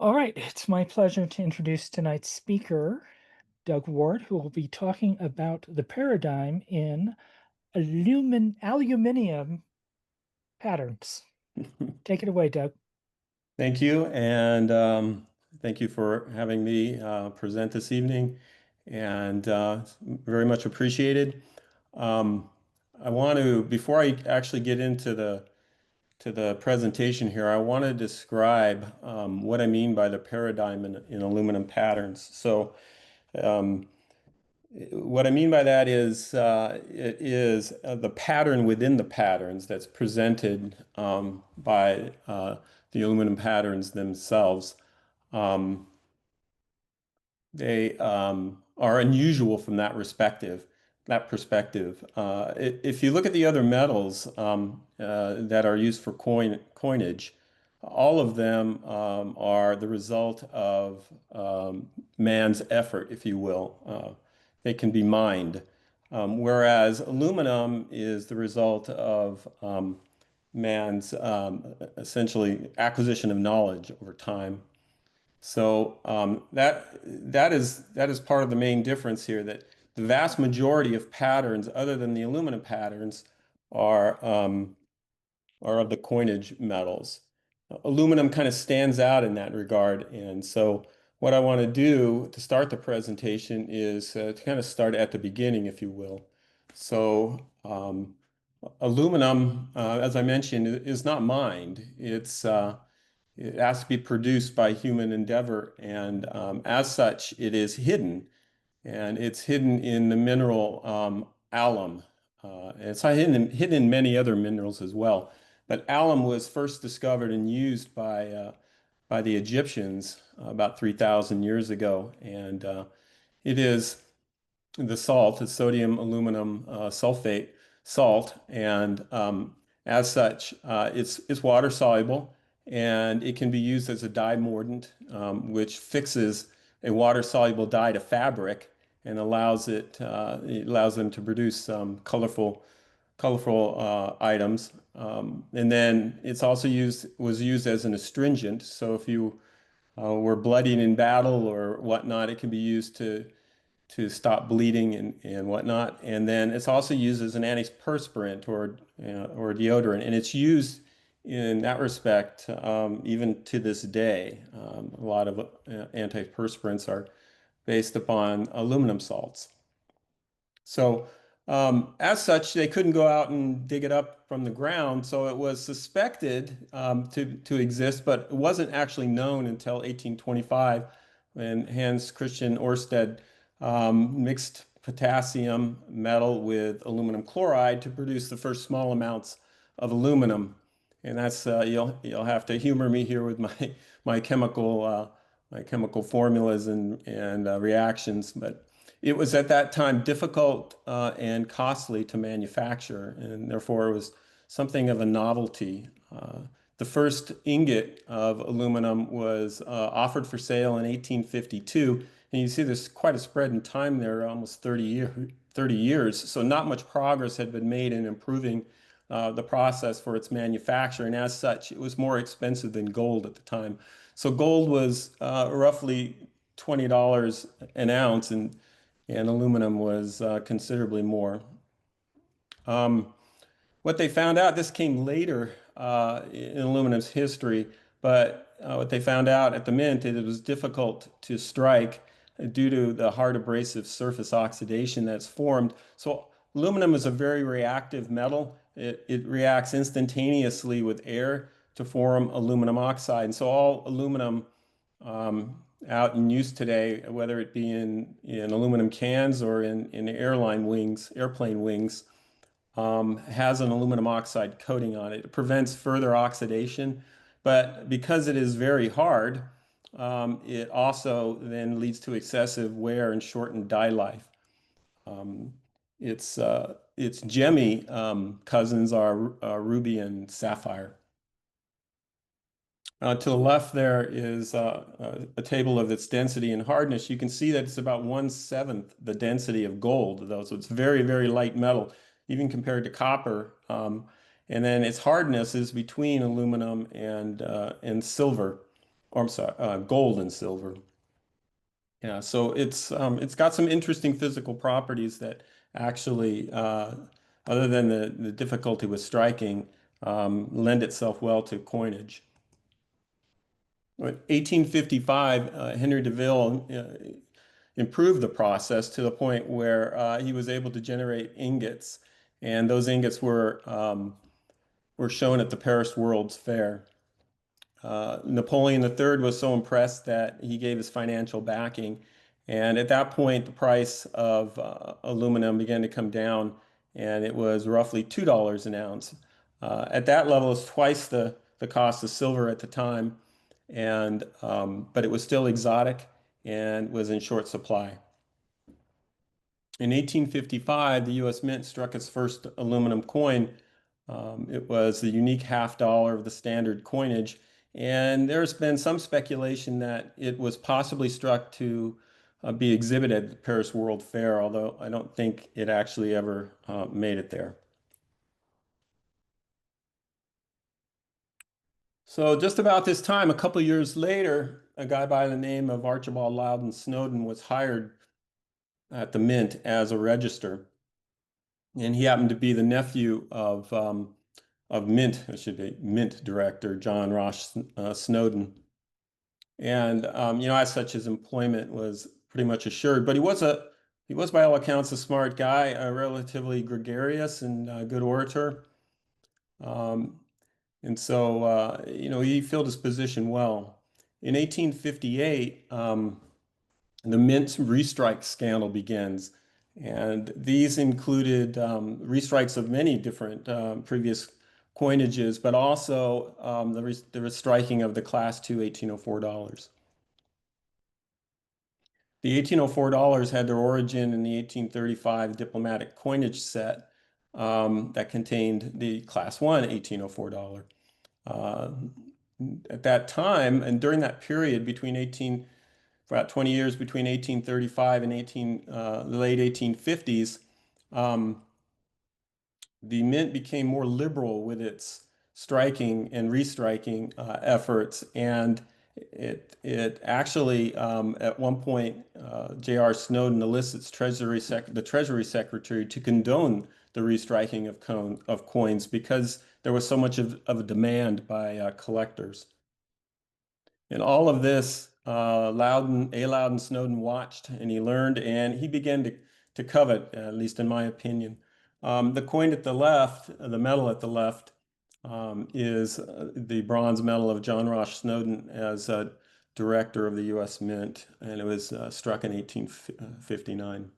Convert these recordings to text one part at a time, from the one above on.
All right, it's my pleasure to introduce tonight's speaker, Doug Ward, who will be talking about the paradigm in aluminum patterns. Take it away, Doug. Thank you, and thank you for having me present this evening, and it's very much appreciated. Um, I want to, before I actually get into the presentation here, I want to describe what I mean by the paradigm in aluminum patterns. So, um, what I mean by that is it is the pattern within the patterns that's presented by the aluminum patterns themselves. Um, they are unusual from that perspective. If you look at the other metals that are used for coinage, all of them are the result of man's effort, if you will. They can be mined. Whereas aluminum is the result of man's essentially acquisition of knowledge over time. So that is part of the main difference here, that the vast majority of patterns, other than the aluminum patterns, are are of the coinage metals. Aluminum kind of stands out in that regard, and so what I want to do to start the presentation is to kind of start at the beginning, if you will. So aluminum, as I mentioned, is not mined. It has to be produced by human endeavor, and as such, it is hidden, and it's hidden in the mineral alum. It's hidden in many other minerals as well, but alum was first discovered and used by the Egyptians about 3,000 years ago, and it is the salt, the sodium aluminum sulfate salt, and as such, it's water soluble, and it can be used as a dye mordant, which fixes a water soluble dye to fabric and it allows them to produce colorful items. And then it's also was used as an astringent. So if you were bloodied in battle or whatnot, it can be used to stop bleeding and whatnot. And then it's also used as an antiperspirant or deodorant, and it's used in that respect even to this day. A lot of antiperspirants are based upon aluminum salts. So, as such, they couldn't go out and dig it up from the ground. So it was suspected to exist, but it wasn't actually known until 1825 when Hans Christian Ørsted mixed potassium metal with aluminum chloride to produce the first small amounts of aluminum. And that's you'll have to humor me here with my my chemical formulas and reactions, but it was at that time difficult and costly to manufacture, and therefore it was something of a novelty. The first ingot of aluminum was offered for sale in 1852, and you see there's quite a spread in time there, almost 30 years. So not much progress had been made in improving the process for its manufacture, and as such, it was more expensive than gold at the time. So gold was roughly $20 an ounce, and aluminum was considerably more. Um, what they found out, this came later in aluminum's history, but what they found out at the mint, it was difficult to strike due to the hard abrasive surface oxidation that's formed. So aluminum is a very reactive metal. It reacts instantaneously with air to form aluminum oxide. And so all aluminum out in use today, whether it be in aluminum cans or in airplane wings, has an aluminum oxide coating on it. It prevents further oxidation, but because it is very hard, it also then leads to excessive wear and shortened die life. Um, its gemmy cousins are ruby and sapphire. To the left there is a table of its density and hardness. You can see that it's about 1/7 the density of gold, though, so it's very, very light metal, even compared to copper. And then its hardness is between aluminum and silver. or I'm sorry, gold and silver. Yeah, so it's got some interesting physical properties that actually, other than the difficulty with striking, lend itself well to coinage. In 1855, Henry DeVille improved the process to the point where he was able to generate ingots, and those ingots were shown at the Paris World's Fair. Napoleon III was so impressed that he gave his financial backing. And at that point, the price of aluminum began to come down, and it was roughly $2 an ounce. At that level, it's twice the cost of silver at the time, but it was still exotic and was in short supply. In 1855, the U.S. Mint struck its first aluminum coin. It was the unique $1/2 of the standard coinage, and there's been some speculation that it was possibly struck to be exhibited at the Paris World Fair, although I don't think it actually ever made it there. So just about this time, a couple years later, a guy by the name of Archibald Loudon Snowden was hired at the Mint as a register. And he happened to be the nephew of Mint, I should be Mint director John Ross Snowden. And as such, his employment was pretty much assured. But he was by all accounts a smart guy, relatively gregarious and a good orator. Um, and so he filled his position well. In 1858, the Mint restrike scandal begins. And these included restrikes of many different previous coinages, but also the restriking of the Class II $1804. The $1804 had their origin in the 1835 diplomatic coinage set that contained the Class I $1804. Uh, at that time, and during that period for about 20 years between 1835 and the late 1850s, um, the Mint became more liberal with its striking and restriking efforts, and it actually at one point J.R. Snowden elicits the Treasury Secretary to condone the restriking of coins because there was so much of a demand by collectors. And all of this, Loudon Snowden watched and he learned and he began to covet, at least in my opinion. The coin at the left, the medal at the left, is the bronze medal of John Ross Snowden as director of the U.S. Mint, and it was struck in 1859.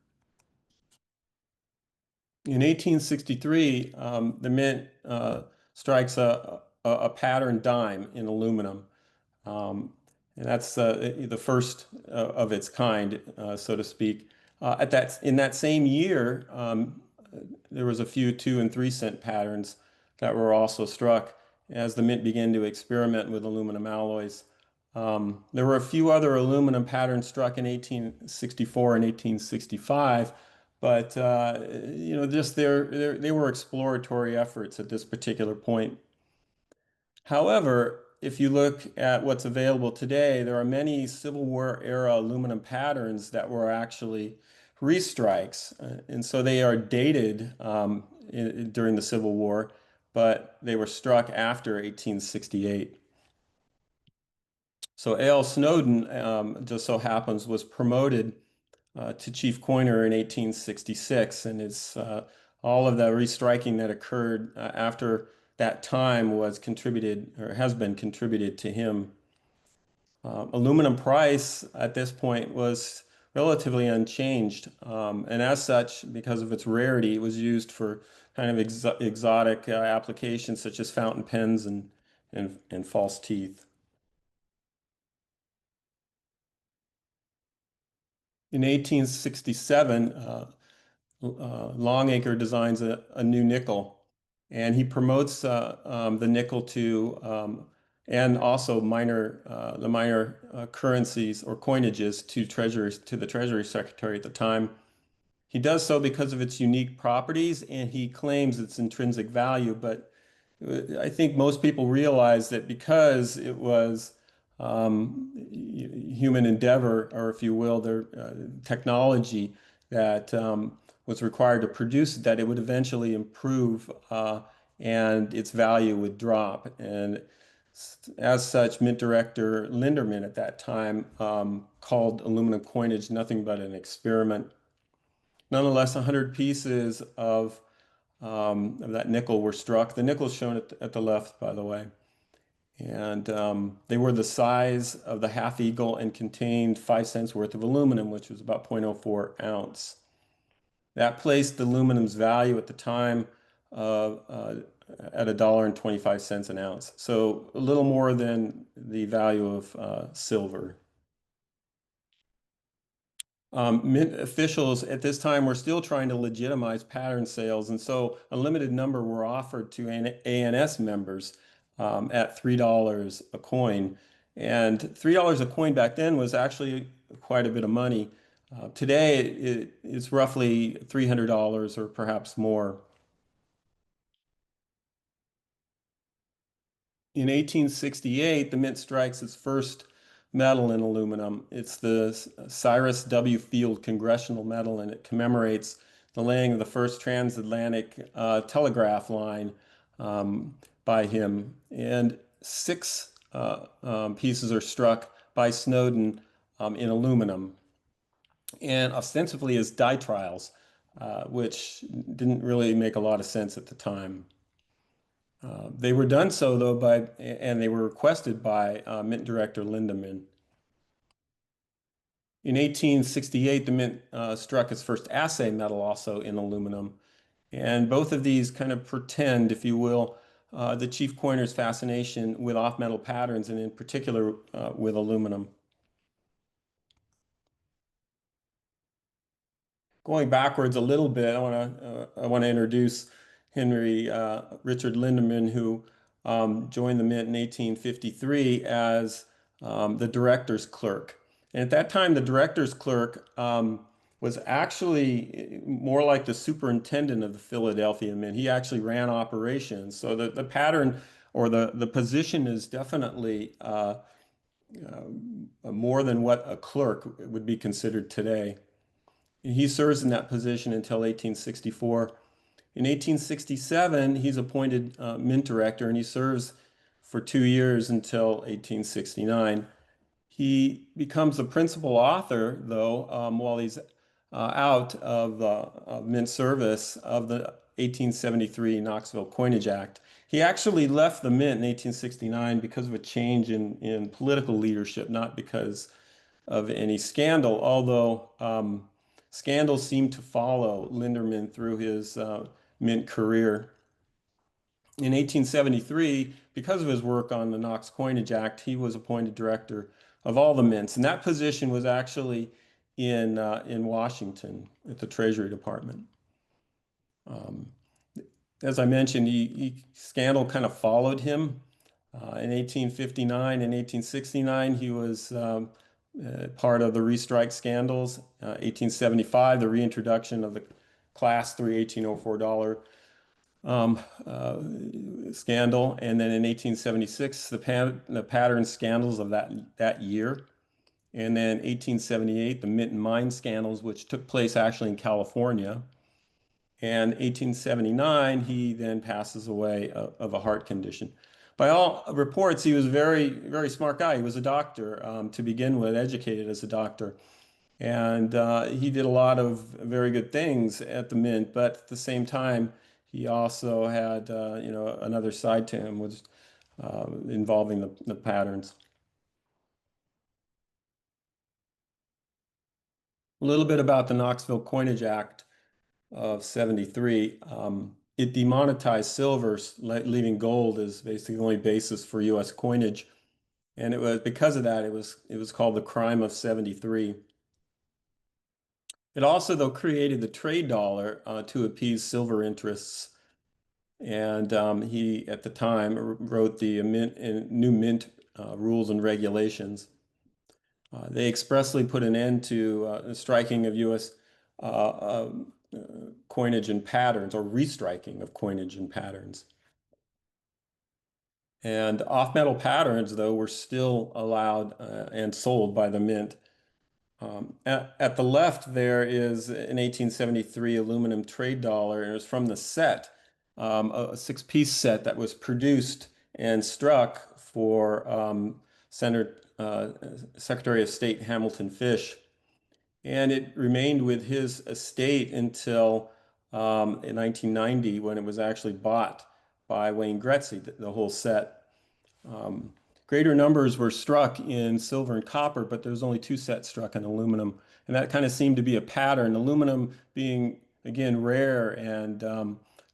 In 1863, the Mint strikes a pattern dime in aluminum. Um, and that's the first of its kind, so to speak. In that same year, there was a few 2 and 3 cent patterns that were also struck as the Mint began to experiment with aluminum alloys. There were a few other aluminum patterns struck in 1864 and 1865, but just they were exploratory efforts at this particular point. However, if you look at what's available today, there are many Civil War era aluminum patterns that were actually restrikes. And so they are dated during the Civil War, but they were struck after 1868. So A.L. Snowden, just so happens, was promoted to chief coiner in 1866, and it's all of the restriking that occurred after that time was contributed or has been contributed to him. Aluminum price at this point was relatively unchanged, and as such, because of its rarity, it was used for kind of exotic applications such as fountain pens and false teeth. In 1867, Longacre designs a new nickel, and he promotes the nickel to and also the minor currencies or coinages to the Treasury Secretary at the time. He does so because of its unique properties, and he claims its intrinsic value. But I think most people realize that because it was human endeavor, or if you will, their technology that was required to produce it, that it would eventually improve and its value would drop. And as such, Mint Director Linderman at that time called aluminum coinage nothing but an experiment. Nonetheless, 100 pieces of that nickel were struck. The nickel is shown at the left, by the way. And they were the size of the half eagle and contained 5 cents worth of aluminum, which was about 0.04 ounce. That placed aluminum's value at the time at $1.25 an ounce. So a little more than the value of silver. Mint officials at this time were still trying to legitimize pattern sales, and so a limited number were offered to ANS members at $3 a coin. And $3 a coin back then was actually quite a bit of money. Today, it's roughly $300 or perhaps more. In 1868, the Mint strikes its first medal in aluminum. It's the Cyrus W. Field Congressional Medal, and it commemorates the laying of the first transatlantic telegraph line by him. And six pieces are struck by Snowden in aluminum, and ostensibly as die trials, which didn't really make a lot of sense at the time. They were done so though and they were requested by Mint Director Lindemann. In 1868, the Mint struck its first assay metal also in aluminum. And both of these kind of pretend, if you will, the chief coiner's fascination with off-metal patterns, and in particular with aluminum. Going backwards a little bit, I want to introduce Henry Richard Lindemann, who joined the Mint in 1853 as the director's clerk. And at that time, the director's clerk was actually more like the superintendent of the Philadelphia Mint. He actually ran operations. So the pattern or the position is definitely more than what a clerk would be considered today. He serves in that position until 1864. In 1867, he's appointed mint director, and he serves for 2 years until 1869. He becomes the principal author, though, while he's out of mint service of the 1873 Knoxville Coinage Act. He actually left the mint in 1869 because of a change in political leadership, not because of any scandal, although scandals seem to follow Linderman through his mint career. In 1873, because of his work on the Knox Coinage Act, he was appointed director of all the mints, and that position was actually in Washington at the Treasury Department. Um, as I mentioned, scandal kind of followed him. In 1859 and 1869, he was part of the restrike scandals. 1875, the reintroduction of the Class 3 $1804 scandal, and then in 1876, the pattern scandals of that year, and then 1878, the Mint and Mine scandals, which took place actually in California. And 1879, he then passes away of a heart condition. By all reports, he was a very, very smart guy. He was a doctor to begin with, educated as a doctor. And he did a lot of very good things at the Mint, but at the same time, he also had, another side to him was involving the patterns. A little bit about the Knoxville Coinage Act of 73. It demonetized silver, leaving gold as basically the only basis for U.S. coinage. And it was because of that, it was called the crime of 73. It also, though, created the trade dollar to appease silver interests. And he, at the time, wrote the new mint rules and regulations. They expressly put an end to the striking of U.S. Coinage and patterns, or restriking of coinage and patterns. And off-metal patterns, though, were still allowed and sold by the mint. At the left, there is an 1873 aluminum trade dollar, and it was from the set, a six-piece set that was produced and struck for Secretary of State Hamilton Fish. And it remained with his estate until in 1990 when it was actually bought by Wayne Gretzky, the whole set. Um, Greater numbers were struck in silver and copper, but there was only two sets struck in aluminum. And that kind of seemed to be a pattern. Aluminum being, again, rare and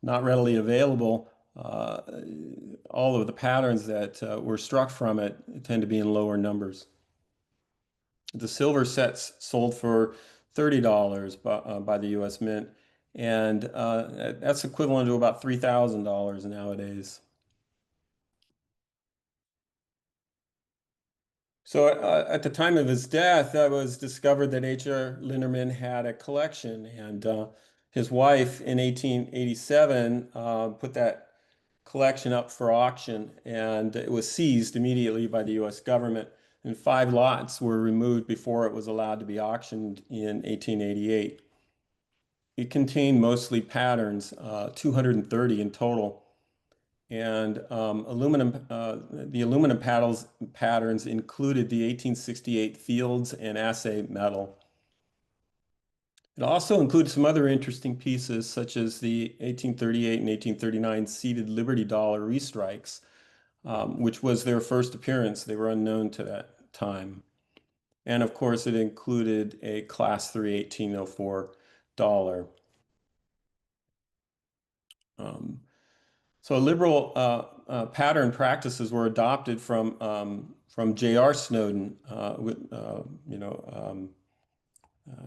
not readily available, all of the patterns that were struck from it tend to be in lower numbers. The silver sets sold for $30 by the US Mint, and that's equivalent to about $3,000 nowadays. So at the time of his death, it was discovered that H.R. Linderman had a collection, and his wife in 1887 put that collection up for auction, and it was seized immediately by the U.S. government. And 5 lots were removed before it was allowed to be auctioned in 1888. It contained mostly patterns, 230 in total. And the aluminum patterns included the 1868 Fields and Assay medal. It also includes some other interesting pieces, such as the 1838 and 1839 seated Liberty Dollar restrikes, which was their first appearance. They were unknown to that time. And of course, it included a Class 3 1804 dollar. Um, So liberal pattern practices were adopted from J.R. Snowden,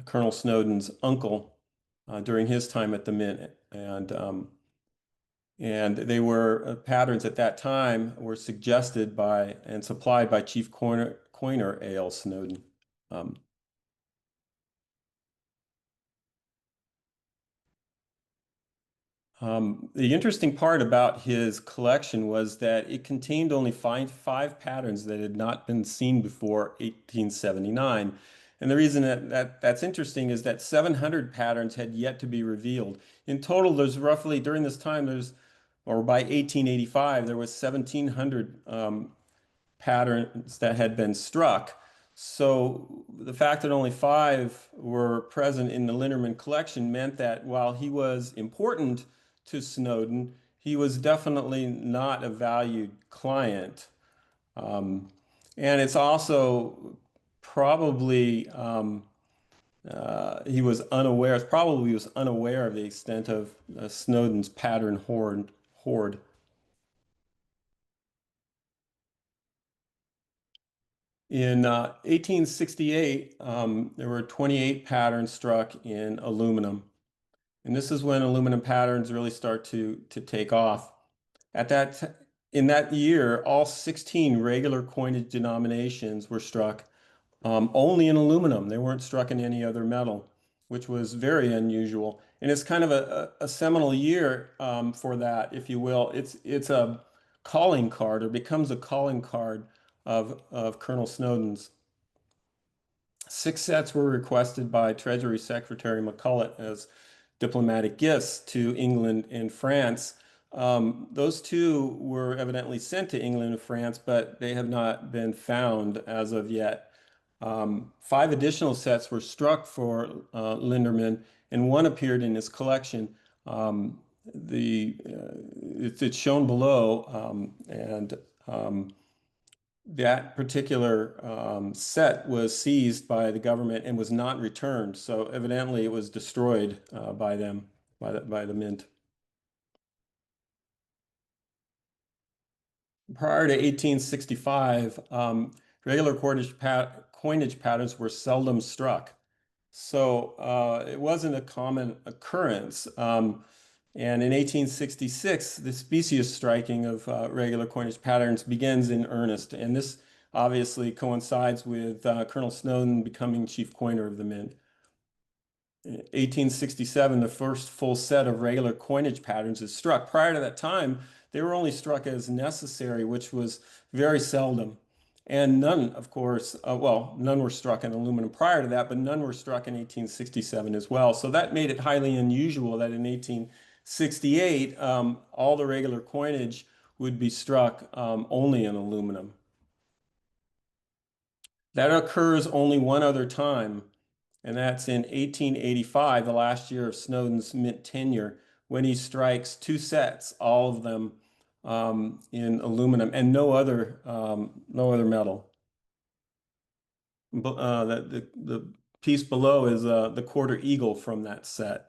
Colonel Snowden's uncle during his time at the Mint, and they were patterns at that time were suggested by and supplied by Chief Coiner A.L. Snowden. Um, the interesting part about his collection was that it contained only five patterns that had not been seen before 1879. And the reason that's interesting is that 700 patterns had yet to be revealed. In total, there's roughly, during this time, or by 1885, there was 1,700 patterns that had been struck. So the fact that only 5 were present in the Linderman collection meant that while he was important to Snowden, he was definitely not a valued client. Um, and it's also probably he was unaware of the extent of Snowden's pattern hoard. In 1868, there were 28 patterns struck in aluminum. And this is when aluminum patterns really start to take off. In that year, all 16 regular coinage denominations were struck only in aluminum. They weren't struck in any other metal, which was very unusual. And it's kind of a seminal year for that, if you will. It's a calling card, or becomes a calling card of Colonel Snowden's. 6 sets were requested by Treasury Secretary McCulloch as diplomatic gifts to England and France. Those 2 were evidently sent to England and France, but they have not been found as of yet. 5 additional sets were struck for Linderman, and 1 appeared in his collection. It's shown below, and that particular set was seized by the government and was not returned. So evidently it was destroyed by them, by the mint. Prior to 1865, regular coinage patterns were seldom struck. So it wasn't a common occurrence. And in 1866, the specious striking of regular coinage patterns begins in earnest. And this obviously coincides with Colonel Snowden becoming chief coiner of the mint. In 1867, the first full set of regular coinage patterns is struck. Prior to that time, They were only struck as necessary, which was very seldom. And none, of course, well, none were struck in aluminum prior to that, but none were struck in 1867 as well. So that made it highly unusual that in 1868, all the regular coinage would be struck only in aluminum. That occurs only one other time, and that's in 1885, the last year of Snowden's mint tenure, when he strikes two sets, all of them in aluminum and no other metal. The piece below is the quarter eagle from that set.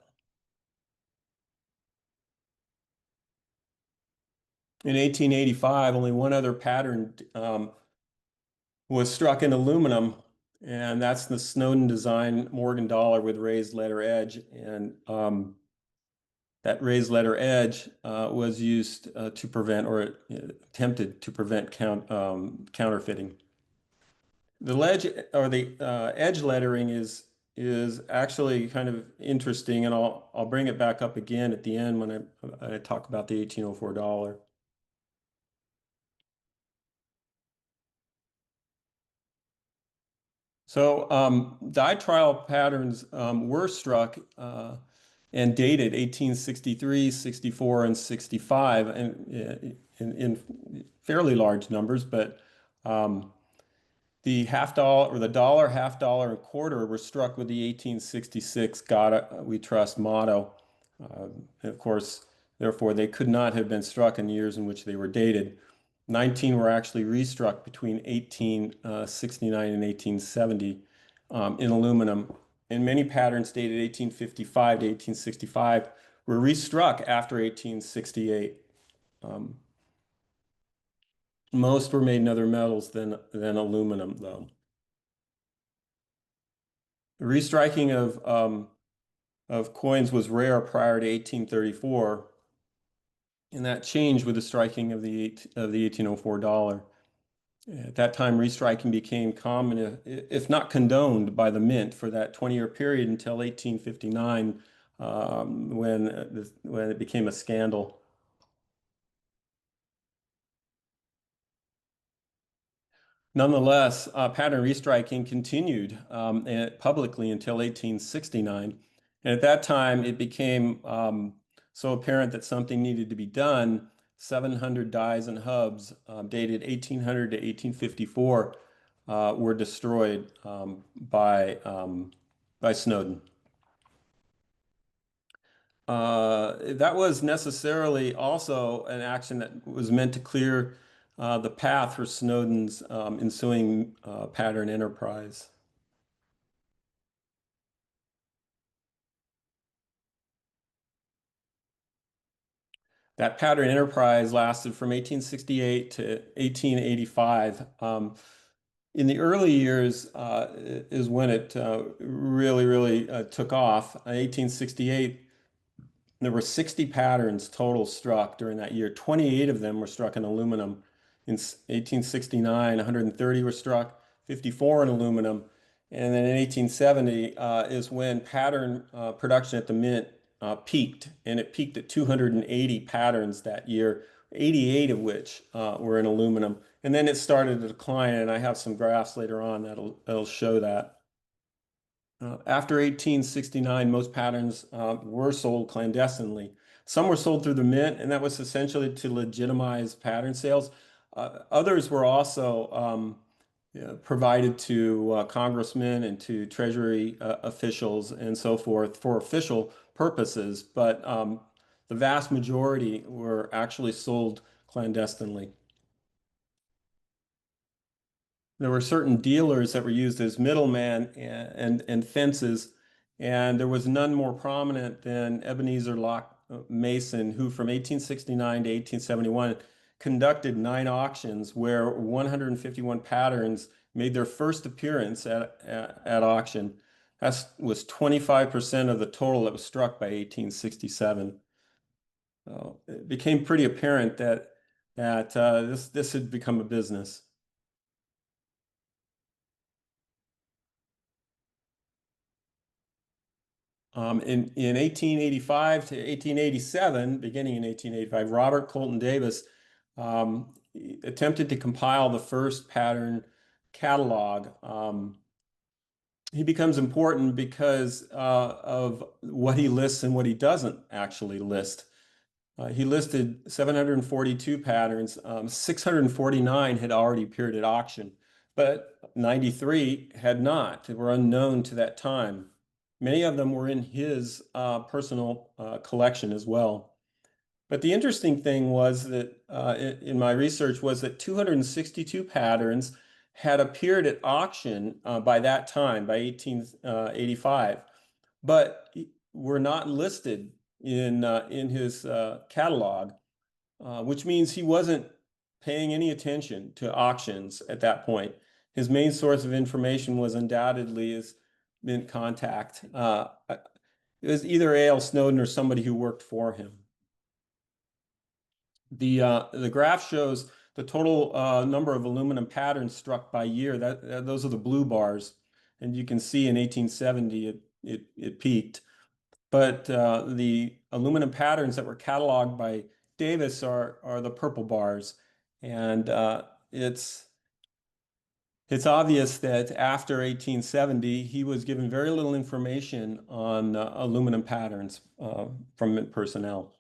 In 1885, only one other pattern was struck in aluminum, and that's the Snowden design Morgan dollar with raised letter edge. And that raised letter edge was used to prevent or attempted to prevent counterfeiting. The ledge or the edge lettering is actually kind of interesting, and I'll bring it back up again at the end when I talk about the 1804 dollar. So die trial patterns were struck and dated 1863, 64, and 65, and in fairly large numbers, but the half dollar or the dollar, half dollar, and quarter were struck with the 1866 "God We Trust" motto. And of course, therefore, they could not have been struck in the years in which they were dated. 19 were actually restruck between 1869 and 1870 in aluminum, and many patterns dated 1855 to 1865 were restruck after 1868. Most were made in other metals than aluminum, though. The restriking of coins was rare prior to 1834, and that changed with the striking of the 1804 dollar. At that time, restriking became common, if not condoned, by the mint for that 20-year period until 1859, when it became a scandal. Nonetheless, pattern restriking continued publicly until 1869. And at that time, it became so apparent that something needed to be done. 700 dies and hubs dated 1800 to 1854 were destroyed by Snowden. That was necessarily also an action that was meant to clear the path for Snowden's ensuing pattern enterprise. That pattern enterprise lasted from 1868 to 1885. In the early years is when it really took off. In 1868, there were 60 patterns total struck during that year. 28 of them were struck in aluminum. In 1869, 130 were struck, 54 in aluminum. And then in 1870 is when pattern production at the mint peaked, and it peaked at 280 patterns that year, 88 of which were in aluminum. And then it started to decline, and I have some graphs later on that'll show that. After 1869, most patterns were sold clandestinely. Some were sold through the mint, and that was essentially to legitimize pattern sales. Others were also provided to congressmen and to Treasury officials and so forth for official purposes, but the vast majority were actually sold clandestinely. There were certain dealers that were used as middlemen and fences, and there was none more prominent than Ebenezer Locke Mason, who from 1869 to 1871 conducted 9 auctions where 151 patterns made their first appearance at auction. That was 25% of the total that was struck by 1867. So it became pretty apparent that this had become a business. In 1885 to 1887, beginning in 1885, Robert Colton Davis attempted to compile the first pattern catalog. He becomes important because of what he lists and what he doesn't actually list. He listed 742 patterns. 649 had already appeared at auction, but 93 had not. They were unknown to that time. Many of them were in his personal collection as well. But the interesting thing was that in my research was that 262 patterns had appeared at auction by that time, by 1885, but were not listed in his catalog, which means he wasn't paying any attention to auctions at that point. His main source of information was undoubtedly his mint contact. It was either A.L. Snowden or somebody who worked for him. The graph shows the total number of aluminum patterns struck by year. Those are the blue bars, and you can see in 1870 it peaked. But the aluminum patterns that were cataloged by Davis are the purple bars, and it's obvious that after 1870 he was given very little information on aluminum patterns from mint personnel.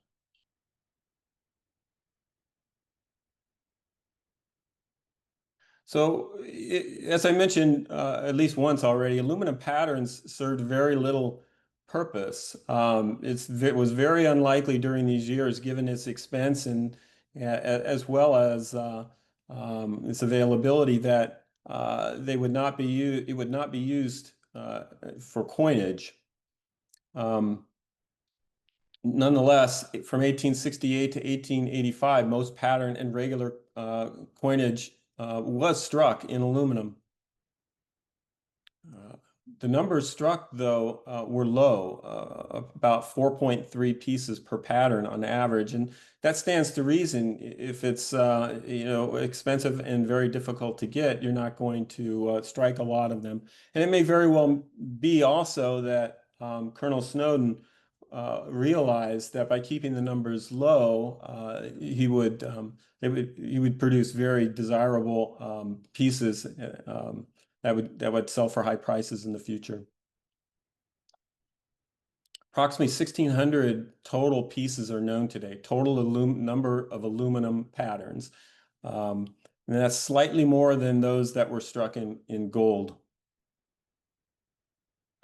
So, as I mentioned at least once already, aluminum patterns served very little purpose. It was very unlikely during these years, given its expense and as well as its availability, that they would not be used. It would not be used for coinage. Um, Nonetheless, from 1868 to 1885, most pattern and regular coinage was struck in aluminum. The numbers struck, though, were low, about 4.3 pieces per pattern on average, and that stands to reason. If it's expensive and very difficult to get, you're not going to strike a lot of them. And it may very well be also that Colonel Snowden realized that by keeping the numbers low, he would produce very desirable pieces. That would sell for high prices in the future. Approximately 1,600 total pieces are known today, total number of aluminum patterns. And that's slightly more than those that were struck in gold.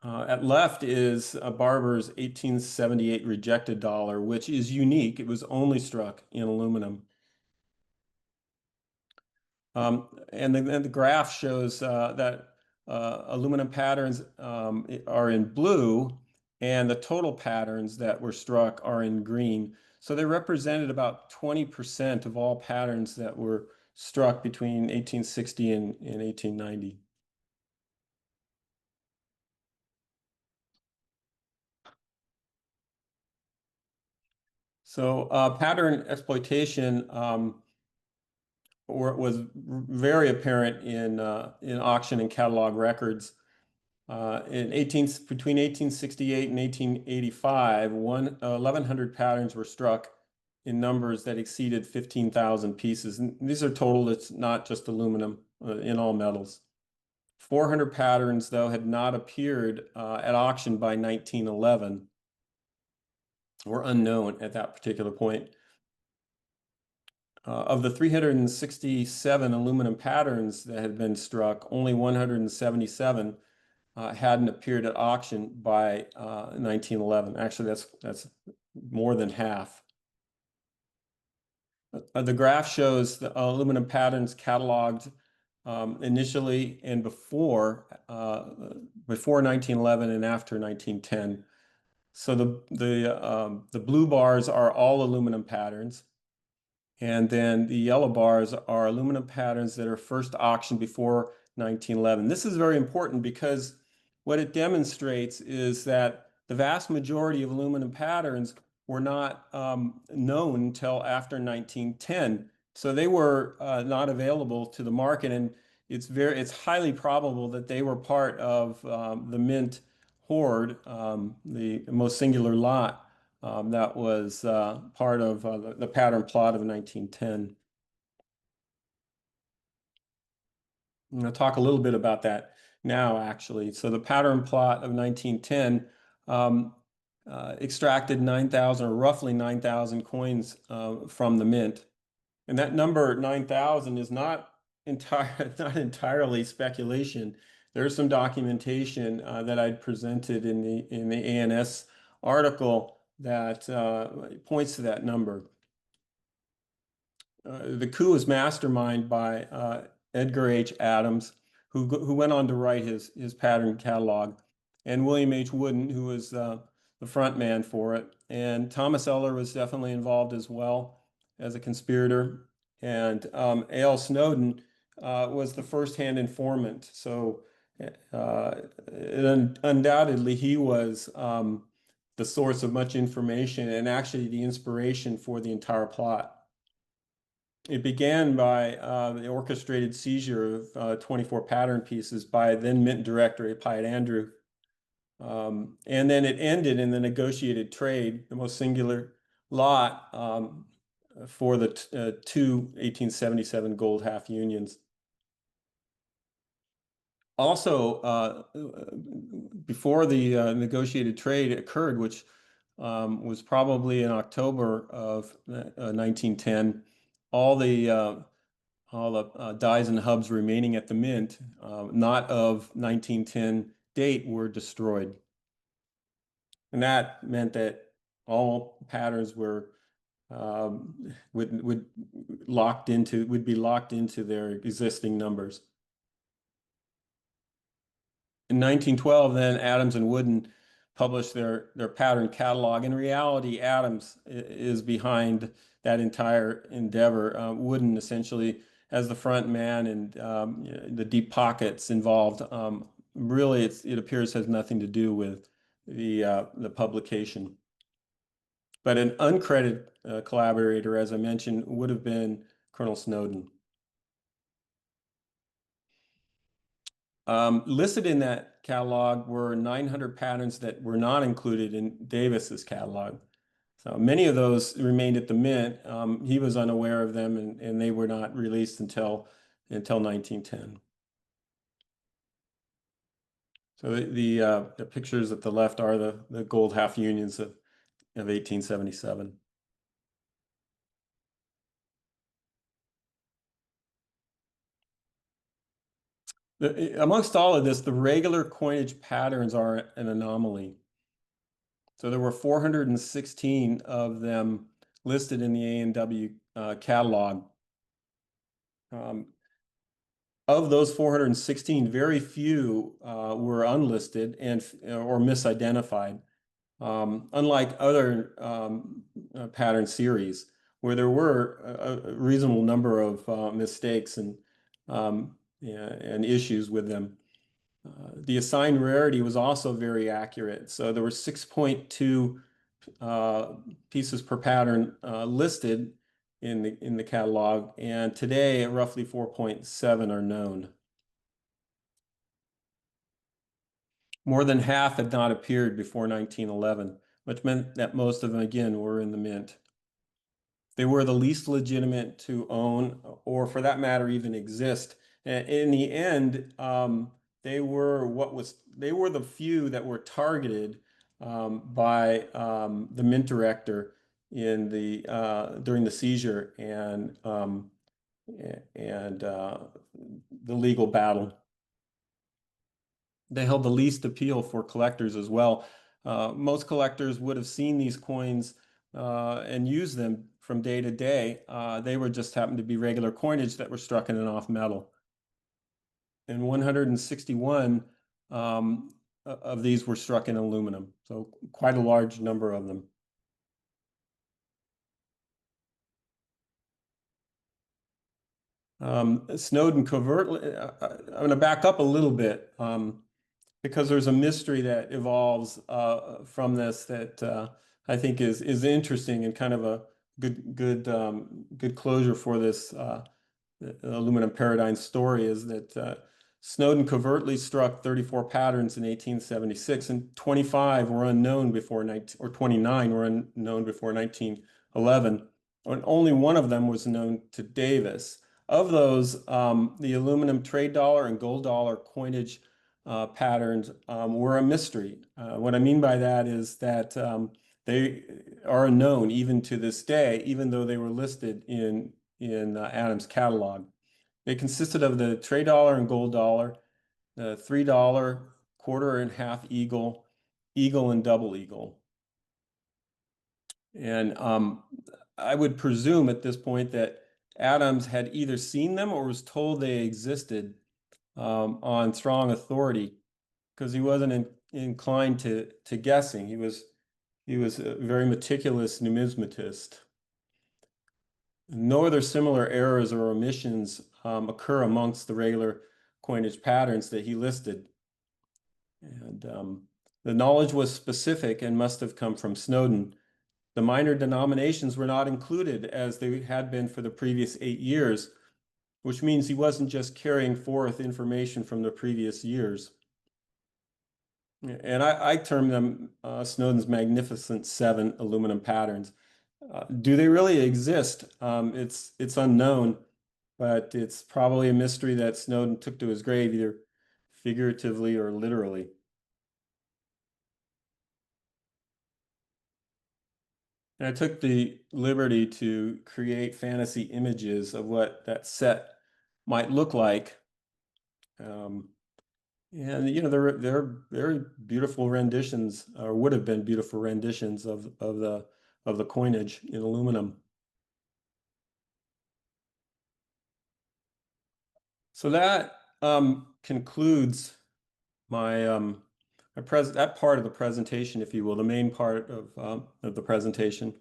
At left is a Barber's 1878 rejected dollar, which is unique. It was only struck in aluminum. And the graph shows that aluminum patterns are in blue, and the total patterns that were struck are in green. So they represented about 20% of all patterns that were struck between 1860 and 1890. So pattern exploitation was very apparent in auction and catalog records. Between 1868 and 1885, 1,100 patterns were struck in numbers that exceeded 15,000 pieces. And these are total, it's not just aluminum, in all metals. 400 patterns, though, had not appeared at auction by 1911, were unknown at that particular point. Of the 367 aluminum patterns that had been struck, only 177 hadn't appeared at auction by 1911. Actually, that's more than half. The graph shows the aluminum patterns cataloged initially and before 1911 and after 1910. So the blue bars are all aluminum patterns. And then the yellow bars are aluminum patterns that are first auctioned before 1911. This is very important because what it demonstrates is that the vast majority of aluminum patterns were not known until after 1910. So they were not available to the market, and it's highly probable that they were part of the mint poured, the most singular lot that was part of the pattern plot of 1910. I'm going to talk a little bit about that now, actually. So the pattern plot of 1910 um, extracted 9,000 or roughly 9,000 coins from the mint. And that number 9,000 is not not entirely speculation. There's some documentation that I'd presented in the ANS article that points to that number. The coup was masterminded by Edgar H. Adams, who went on to write his pattern catalog, and William H. Wooden, who was the front man for it. And Thomas Eller was definitely involved as well as a conspirator. And A.L. Snowden was the first-hand informant. So undoubtedly, he was the source of much information and actually the inspiration for the entire plot. It began by the orchestrated seizure of 24 pattern pieces by then Mint Director Piatt Andrew. And then it ended in the negotiated trade, the most singular lot for the two 1877 gold half unions. Also, before the negotiated trade occurred, which was probably in October of 1910, all the dies and hubs remaining at the mint, not of 1910 date, were destroyed. And that meant that all patterns were would be locked into their existing numbers. In 1912, then Adams and Wooden published their pattern catalog. In reality, Adams is behind that entire endeavor. Wooden essentially as the front man, and the deep pockets involved. Really, it appears has nothing to do with the publication. But an uncredited collaborator, as I mentioned, would have been Colonel Snowden. Listed in that catalog were 900 patterns that were not included in Davis's catalog. So many of those remained at the mint. He was unaware of them, and they were not released until 1910. So the pictures at the left are the gold half unions of 1877. Amongst all of this, the regular coinage patterns are an anomaly. So there were 416 of them listed in the A&W catalog. Of those 416, very few were unlisted or misidentified, unlike other pattern series where there were a reasonable number of mistakes and issues with them. The assigned rarity was also very accurate. So there were 6.2 pieces per pattern listed in the catalog, and today roughly 4.7 are known. More than half had not appeared before 1911, which meant that most of them, again, were in the mint. They were the least legitimate to own, or for that matter, even exist. And in the end, they were the few that were targeted by the mint director in during the seizure and the legal battle. They held the least appeal for collectors as well. Most collectors would have seen these coins and used them from day to day. They were just happened to be regular coinage that were struck in an off metal. And 161 of these were struck in aluminum, so quite a large number of them. Snowden covertly, I'm going to back up a little bit because there's a mystery that evolves from this that I think is interesting and kind of a good closure for this aluminum paradigm story is that Snowden covertly struck 34 patterns in 1876, and 25 were unknown before 19, or 29 were unknown before 1911. And only one of them was known to Davis. Of those, the aluminum trade dollar and gold dollar coinage patterns were a mystery. What I mean by that is that they are unknown even to this day, even though they were listed in Adams' catalog. They consisted of the trade dollar and gold dollar, the $3, quarter and half eagle, eagle and double eagle. And I would presume at this point that Adams had either seen them or was told they existed on strong authority because he wasn't inclined to guessing. He was a very meticulous numismatist. No other similar errors or omissions occur amongst the regular coinage patterns that he listed. And the knowledge was specific and must have come from Snowden. The minor denominations were not included as they had been for the previous 8 years, which means he wasn't just carrying forth information from the previous years. And I term them Snowden's Magnificent Seven aluminum patterns. Do they really exist? It's unknown, but it's probably a mystery that Snowden took to his grave, either figuratively or literally. And I took the liberty to create fantasy images of what that set might look like. Um, and they're very beautiful renditions, or would have been beautiful renditions of the coinage in aluminum. So that concludes my that part of the presentation, if you will, the main part of the presentation.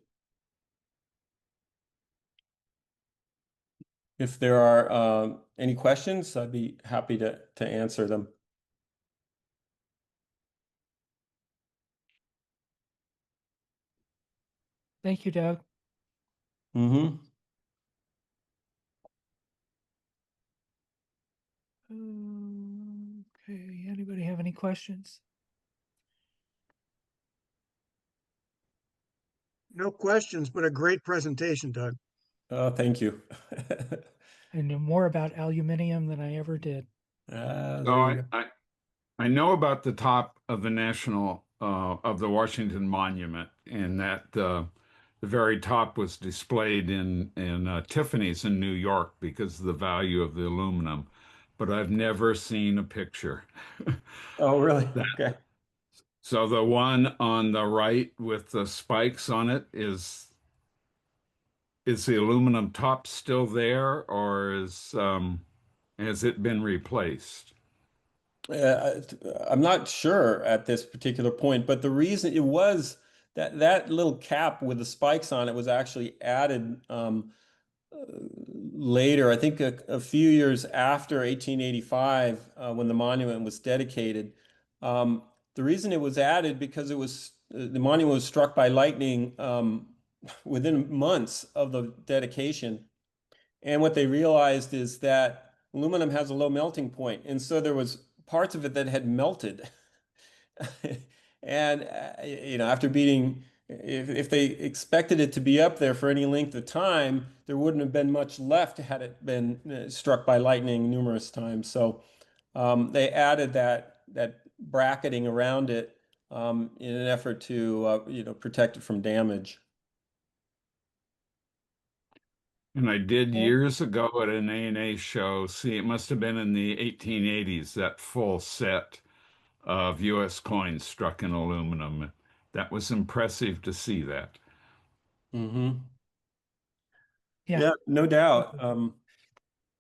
If there are any questions, I'd be happy to answer them. Thank you, Doug. Mm-hmm. Okay, anybody have any questions? No questions, but a great presentation, Doug. Thank you. I knew more about aluminium than I ever did. So There you I, go. I, I know about the top of the national of the Washington Monument, and that the very top was displayed in Tiffany's in New York because of the value of the aluminum. But I've never seen a picture. Oh, really? That, Okay. so the one on the right with the spikes on it is the aluminum top still there, or is has it been replaced? Uh, I'm not sure at this particular point, but the reason it was that little cap with the spikes on it was actually added later. I think a few years after 1885, when the monument was dedicated. The reason it was added because the monument was struck by lightning within months of the dedication. And what they realized is that aluminum has a low melting point, and so there was parts of it that had melted. And after beating, if they expected it to be up there for any length of time, there wouldn't have been much left had it been struck by lightning numerous times. So they added that bracketing around it in an effort to protect it from damage. And I did Oh, years ago at an A&A show, see, it must have been in the 1880s, that full set of U.S. coins struck in aluminum. That was impressive to see that. Hmm. yeah. Yeah, no doubt.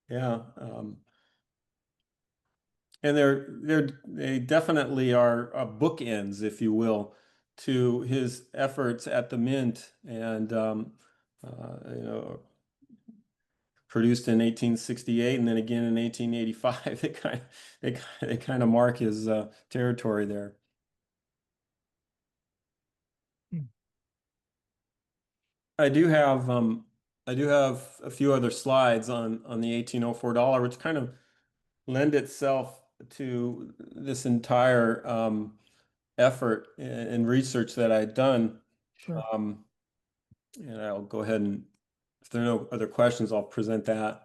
Yeah. And they definitely are bookends, if you will, to his efforts at the mint and produced in 1868 and then again in 1885. They kind of mark his territory there. Hmm. I do have a few other slides on the $1804, which kind of lend itself to this entire effort and research that I'd done. Sure. And I'll go ahead and, if there are no other questions, I'll present that.